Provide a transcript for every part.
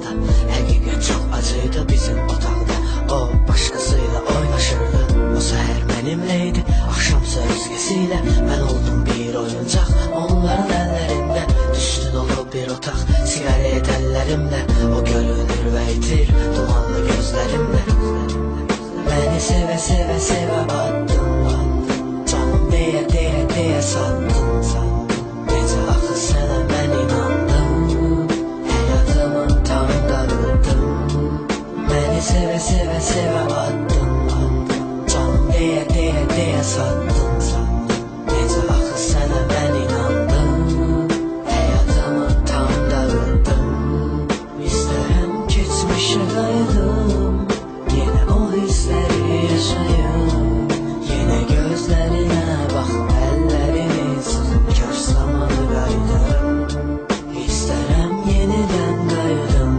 uzakta. Həqiqət çox acıydı bizim otaqda. O başqasıyla oynaşırdı. O səhər mənimləydi, axşamsa özgəsiyle. Mən oldum bir oyuncaq onların əllərində. Düşdü dolu bir otaq sigaret əllərimlə. O görünür və itir dumanlı gözlərimlə. Məni sevə sevə sevə attın, canım deyə deyə deyə sattın. Necə axı sənə mən inandım, həyatımın tam darıldın. Məni sevə sevə sevə attın, canım deyə deyə deyə sattın. Necə axı sənə mən inandım, həyatımın tam darıldın. İstərəm keçmişə qayıdım, yenə o hissləri yaşayım. Yenə gözlərinə baxım, əllərimi sıxım, kaş zamanı qayıdarım. İstərəm yenidən qayıdım,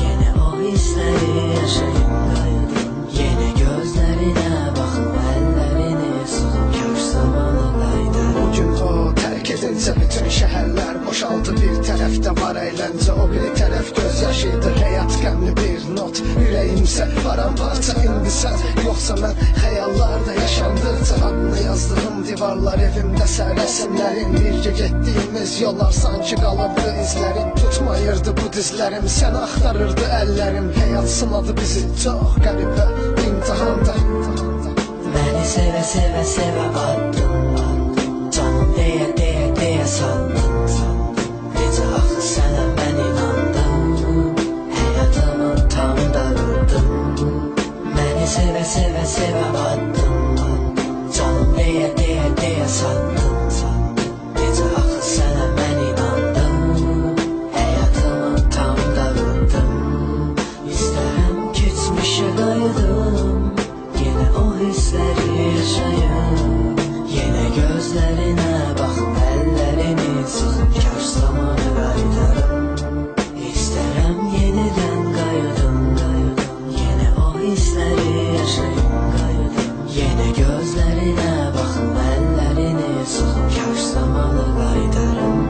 yenə o hissləri yaşayım, yenə gözlərinə baxım, əllərini sıxım, kaş zamanı qayıdarım. Bugün o tərk edincə bütün şəhərlər boşaldı. Bir tərəfdə var əyləncə, o biri tərəf göz yaşıydı. Həyat qəmli bir not, ürəyimsə paramparça. İndi sən yoxsa mən xəyallarda yaşandıqca adını yazdığım divarlar, evimdəsə rəsimlərin. Birgə getdiyimiz yollar sanki qalırdı izlərin. Tutmayırdı bu dizlərim, sən axtarırdı əllərim. Həyat sınadı bizi çox qəribə imtihanda. Məni sevə sevə sevə attın, canım deyə deyə deyə sattın. Necə axı sənə mən inandım, həyatımın tam darıldın. Məni sevə sevə sevə attın, canım deyə deyə deyə sattın. Necə axı sənə mən inandım, həyatımın tam darıldın. İstərəm keçmişə qayıdım, yenə o hissləri yaşayım. Yenə gözlərinə baxım, əllərini sıxım, kaş zamanı qayıdarım. İstərəm yenidən qayıdım, yenə o hissləri yaşayım. Yenə gözlərinə baxım, əllərini sıxım, kaş zamanı qayıdarım.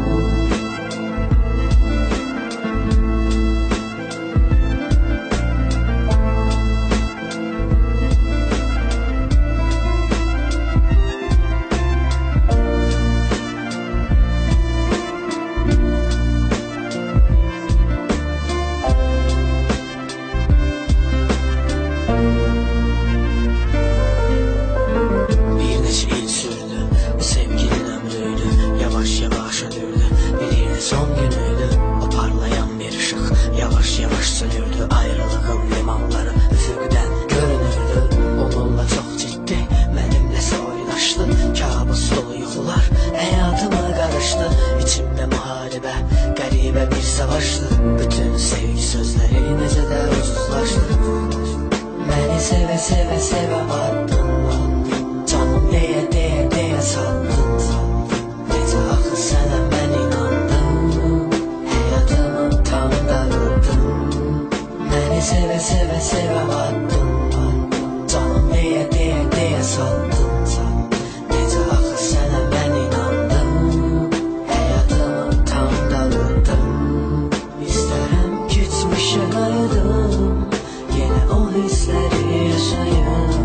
Son günüydü, o parlayan bir ışık yavaş yavaş sönürdü. Ayrılığın limanları üfüqdən görünürdü. Onunla çox ciddi, mənimləsə oynaşdı. Kabus dolu yuxular həyatıma qarışdı. İçimdə müharibə, qəribə bir savaşdı. Bütün sevgi sözləri necə də uzuzlaşdı. Məni sevə sevə sevə attın, canım deyə deyə deyə sattın. Necə axı sənə mən inandım, həyatımın tam darıldın. Məni sevə sevə sevə attın, canım deyə deyə deyə sattın. Necə axı sənə mən inandım, həyatımın tam darıldın. İstərəm keçmişə qayıdım, yenə o hissləri yaşayım.